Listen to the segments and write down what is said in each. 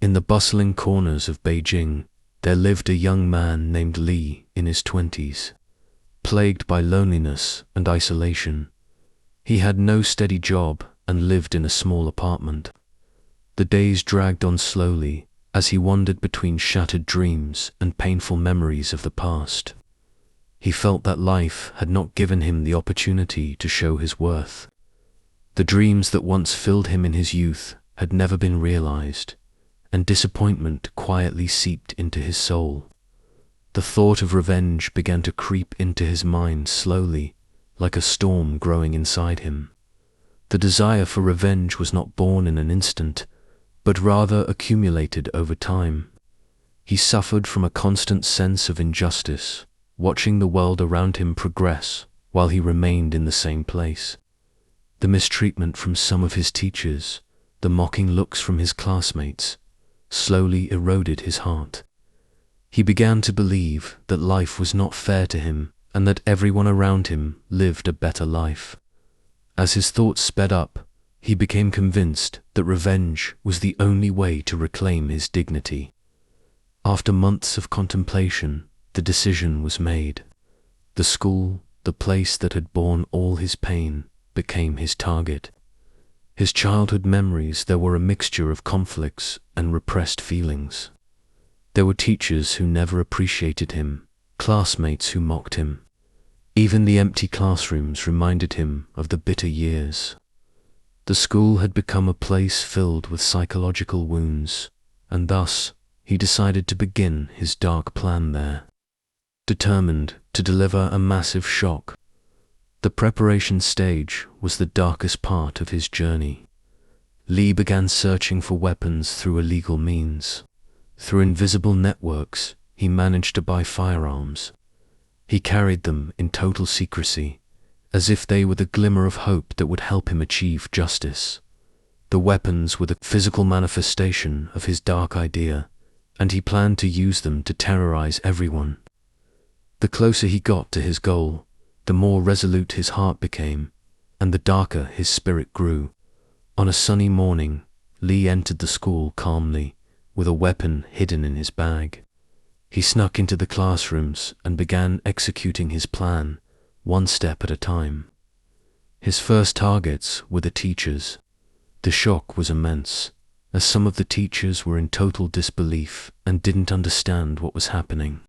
In the bustling corners of Beijing, there lived a young man named Li in his 20s. Plagued by loneliness and isolation, he had no steady job and lived in a small apartment. The days dragged on slowly as he wandered between shattered dreams and painful memories of the past. He felt that life had not given him the opportunity to show his worth. The dreams that once filled him in his youth had never been realized, and disappointment quietly seeped into his soul. The thought of revenge began to creep into his mind slowly, like a storm growing inside him. The desire for revenge was not born in an instant, but rather accumulated over time. He suffered from a constant sense of injustice, watching the world around him progress while he remained in the same place. The mistreatment from some of his teachers, the mocking looks from his classmates, slowly eroded his heart. He began to believe that life was not fair to him and that everyone around him lived a better life. As his thoughts sped up, he became convinced that revenge was the only way to reclaim his dignity. After months of contemplation, the decision was made. The school, the place that had borne all his pain, became his target. His childhood memories, there were a mixture of conflicts and repressed feelings. There were teachers who never appreciated him, classmates who mocked him. Even the empty classrooms reminded him of the bitter years. The school had become a place filled with psychological wounds, and thus he decided to begin his dark plan there. Determined to deliver a massive shock, the preparation stage was the darkest part of his journey. Li began searching for weapons through illegal means. Through invisible networks, he managed to buy firearms. He carried them in total secrecy, as if they were the glimmer of hope that would help him achieve justice. The weapons were the physical manifestation of his dark idea, and he planned to use them to terrorize everyone. The closer he got to his goal, the more resolute his heart became, and the darker his spirit grew. On a sunny morning, Li entered the school calmly, with a weapon hidden in his bag. He snuck into the classrooms and began executing his plan, one step at a time. His first targets were the teachers. The shock was immense, as some of the teachers were in total disbelief and didn't understand what was happening.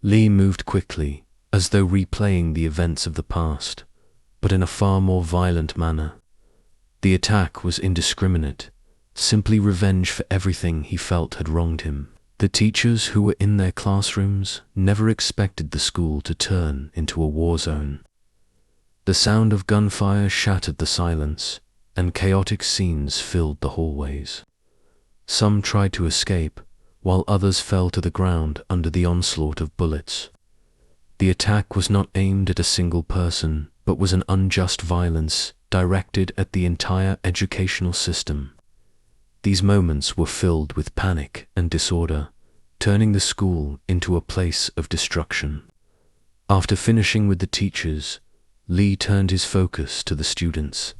Li moved quickly, as though replaying the events of the past, but in a far more violent manner. The attack was indiscriminate, simply revenge for everything he felt had wronged him. The teachers who were in their classrooms never expected the school to turn into a war zone. The sound of gunfire shattered the silence, and chaotic scenes filled the hallways. Some tried to escape, while others fell to the ground under the onslaught of bullets. The attack was not aimed at a single person, but was an unjust violence directed at the entire educational system. These moments were filled with panic and disorder, turning the school into a place of destruction. After finishing with the teachers, Li turned his focus to the students.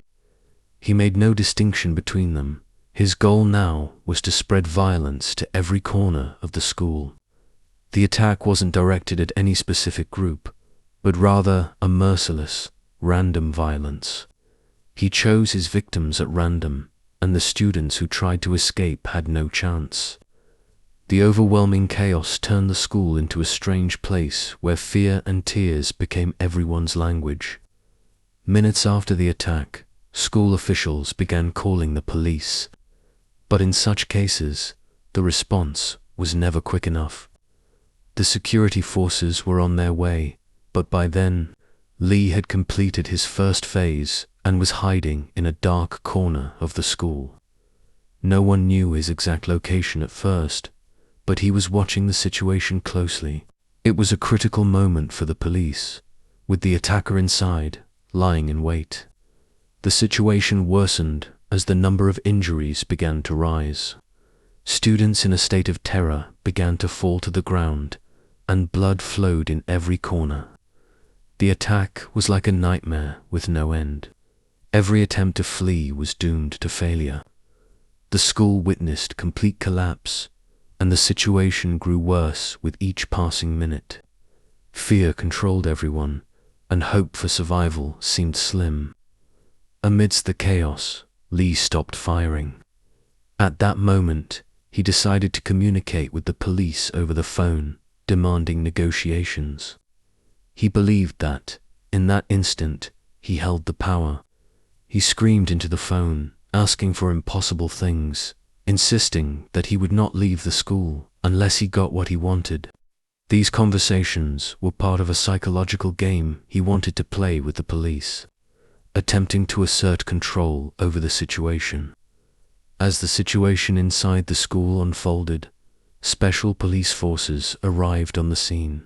He made no distinction between them. His goal now was to spread violence to every corner of the school. The attack wasn't directed at any specific group, but rather a merciless, random violence. He chose his victims at random, and the students who tried to escape had no chance. The overwhelming chaos turned the school into a strange place where fear and tears became everyone's language. Minutes after the attack, school officials began calling the police. But in such cases, the response was never quick enough. The security forces were on their way, but by then, Li had completed his first phase and was hiding in a dark corner of the school. No one knew his exact location at first, but he was watching the situation closely. It was a critical moment for the police, with the attacker inside, lying in wait. The situation worsened as the number of injuries began to rise. Students in a state of terror began to fall to the ground, and blood flowed in every corner. The attack was like a nightmare with no end. Every attempt to flee was doomed to failure. The school witnessed complete collapse, and the situation grew worse with each passing minute. Fear controlled everyone, and hope for survival seemed slim. Amidst the chaos, Lee stopped firing. At that moment, he decided to communicate with the police over the phone, demanding negotiations. He believed that, in that instant, he held the power. He screamed into the phone, asking for impossible things, insisting that he would not leave the school unless he got what he wanted. These conversations were part of a psychological game he wanted to play with the police, attempting to assert control over the situation. As the situation inside the school unfolded, special police forces arrived on the scene.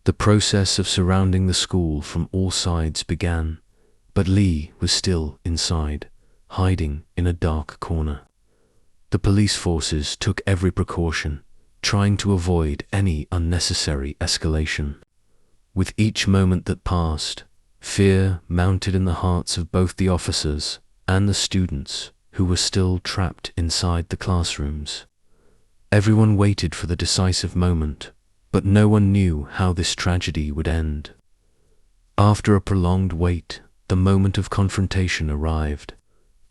The process of surrounding the school from all sides began, but Lee was still inside, hiding in a dark corner. The police forces took every precaution, trying to avoid any unnecessary escalation. With each moment that passed, fear mounted in the hearts of both the officers and the students who were still trapped inside the classrooms. Everyone waited for the decisive moment, but no one knew how this tragedy would end. After a prolonged wait, the moment of confrontation arrived.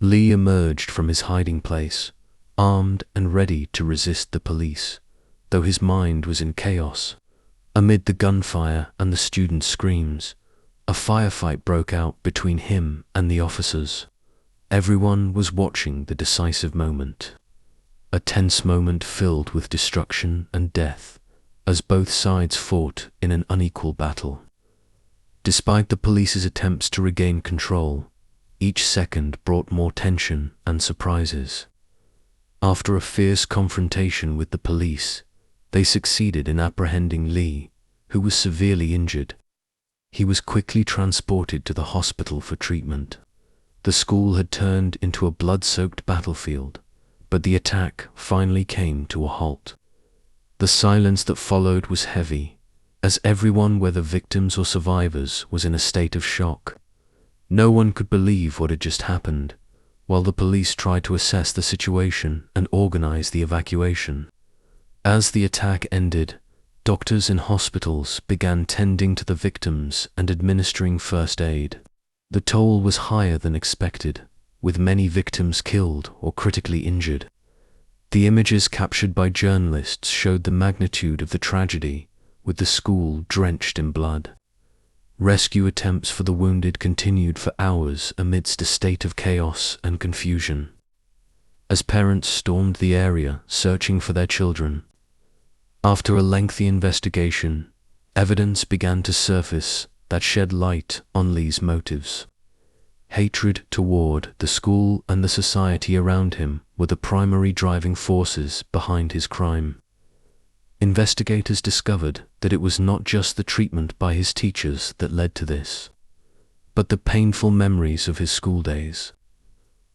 Lee emerged from his hiding place, armed and ready to resist the police, though his mind was in chaos. Amid the gunfire and the students' screams, a firefight broke out between him and the officers. Everyone was watching the decisive moment. A tense moment filled with destruction and death, as both sides fought in an unequal battle. Despite the police's attempts to regain control, each second brought more tension and surprises. After a fierce confrontation with the police, they succeeded in apprehending Lee, who was severely injured. He was quickly transported to the hospital for treatment. The school had turned into a blood-soaked battlefield, but the attack finally came to a halt. The silence that followed was heavy, as everyone, whether victims or survivors, was in a state of shock. No one could believe what had just happened, while the police tried to assess the situation and organize the evacuation. As the attack ended, doctors in hospitals began tending to the victims and administering first aid. The toll was higher than expected, with many victims killed or critically injured. The images captured by journalists showed the magnitude of the tragedy, with the school drenched in blood. Rescue attempts for the wounded continued for hours amidst a state of chaos and confusion. As parents stormed the area searching for their children, after a lengthy investigation, evidence began to surface that shed light on Lee's motives. Hatred toward the school and the society around him were the primary driving forces behind his crime. Investigators discovered that it was not just the treatment by his teachers that led to this, but the painful memories of his school days.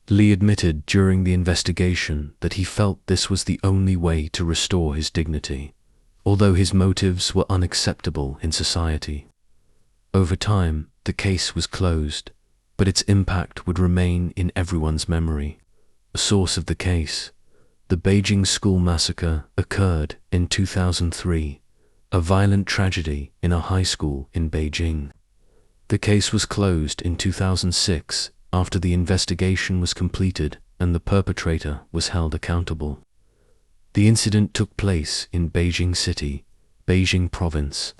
Lee admitted during the investigation that he felt this was the only way to restore his dignity, although his motives were unacceptable in society. Over time, the case was closed, but its impact would remain in everyone's memory. A source of the case: the Beijing school massacre occurred in 2003, a violent tragedy in a high school in Beijing. The case was closed in 2006 after the investigation was completed and the perpetrator was held accountable. The incident took place in Beijing City, Beijing Province,